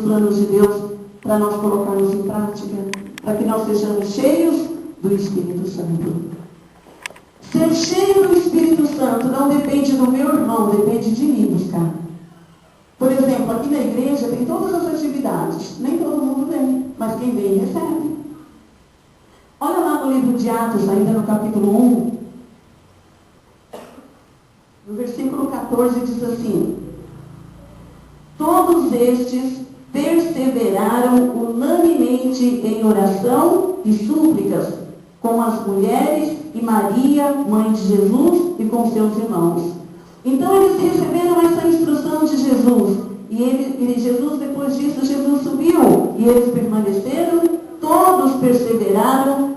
planos de Deus para nós colocarmos em prática, para que nós sejamos cheios do Espírito Santo. Ser cheio do Espírito Santo não depende do meu irmão, depende de mim buscar. Por exemplo, aqui na igreja tem todas as atividades, nem todo mundo vem, mas quem vem recebe. Olha lá no livro de Atos, ainda no capítulo 1, no versículo 14 diz assim: todos estes perseveraram unanimemente em oração e súplicas com as mulheres e Maria, mãe de Jesus, e com seus irmãos. Então eles receberam essa instrução de Jesus. E Jesus, depois disso, Jesus subiu. E eles permaneceram, todos perseveraram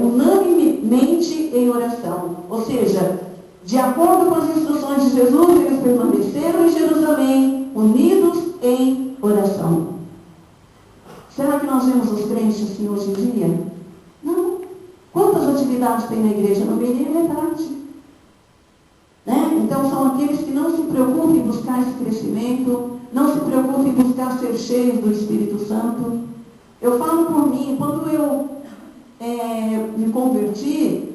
unanimemente em oração. Ou seja, de acordo com as instruções de Jesus, eles permaneceram em Jerusalém, unidos em oração. Será que nós vemos os crentes assim hoje em dia? Não. Quantas atividades tem na igreja? Não veria metade. Né? Então são aqueles que não se preocupam em buscar esse crescimento, não se preocupam em buscar ser cheios do Espírito Santo. Eu falo por mim, quando eu me converti,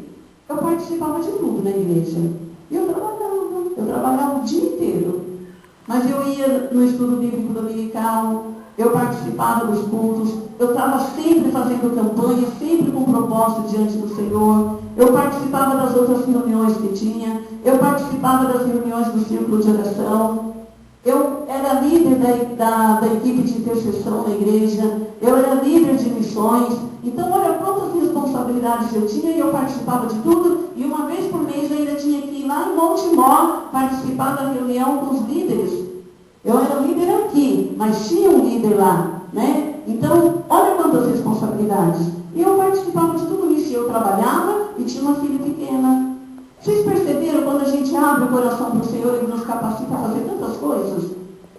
eu participava de tudo na igreja. E eu trabalhava o dia inteiro. Mas eu ia no estudo bíblico dominical, eu participava dos cultos, eu estava sempre fazendo campanha, sempre com propósito diante do Senhor. Eu participava das outras reuniões que tinha, eu participava das reuniões do círculo de oração. Eu era líder da equipe de intercessão na igreja, eu era líder de missões. Então, olha quantas responsabilidades eu tinha e eu participava de tudo. E uma vez por mês eu ainda tinha que ir lá em Montemor participar da reunião com os líderes. Eu era líder aqui, mas tinha um líder lá, né? Então, olha quantas responsabilidades. E eu participava de tudo isso. E eu trabalhava e tinha uma filha pequena. Vocês perceberam quando a gente abre o coração para o Senhor, Ele nos capacita a fazer tantas coisas?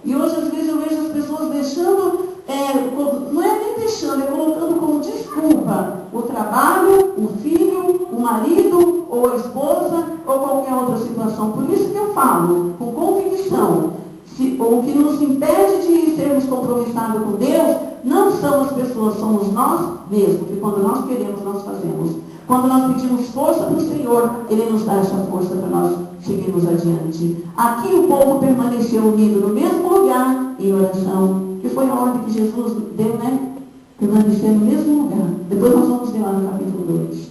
E hoje, às vezes, eu vejo as pessoas deixando, não é nem deixando, é colocando como desculpa o trabalho, o filho, o marido, ou a esposa, ou qualquer outra situação. Por isso que eu falo, com convicção, o que nos impede de sermos compromissados com Deus, não são as pessoas, somos nós mesmos, que quando nós queremos, nós fazemos. Quando nós pedimos força para o Senhor, Ele nos dá essa força para nós seguirmos adiante. Aqui o povo permaneceu unido no mesmo lugar, em oração, que foi a ordem que Jesus deu, né? Permanecer no mesmo lugar. Depois nós vamos ver lá no capítulo 2.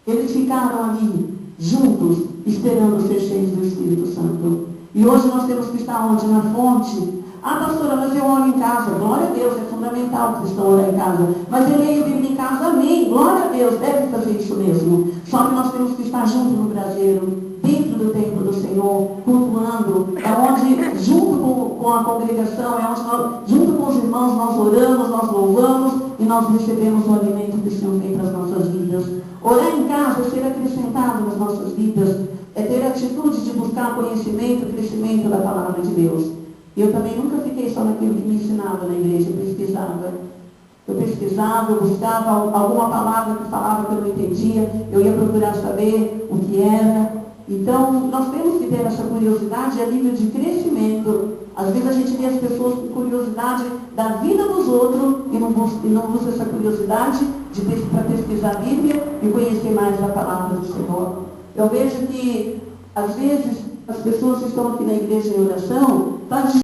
Eles ficaram ali, juntos, esperando ser cheios do Espírito Santo. E hoje nós temos que estar onde? Na fonte. Ah, pastora, mas eu oro em casa. Glória a Deus, é fundamental que o cristão orar em casa. Mas eu leio a Bíblia em casa, amém. Glória a Deus, deve fazer isso mesmo. Só que nós temos que estar junto no braseiro, dentro do templo do Senhor, cultuando. É onde, junto com a congregação, é onde nós, junto com os irmãos, nós oramos, nós louvamos e nós recebemos o alimento que o Senhor tem para as nossas vidas. Orar em casa é ser acrescentado nas nossas vidas, é ter a atitude de buscar conhecimento e crescimento da palavra de Deus. E eu também nunca fiquei só naquilo que me ensinava na igreja, eu pesquisava, eu buscava alguma palavra que falava que eu não entendia, eu ia procurar saber o que era. Então, nós temos que ter essa curiosidade a nível de crescimento. Às vezes a gente vê as pessoas com curiosidade da vida dos outros e não usa essa curiosidade para pesquisar a Bíblia e conhecer mais a palavra do Senhor. Eu vejo que, às vezes, as pessoas que estão aqui na igreja em oração,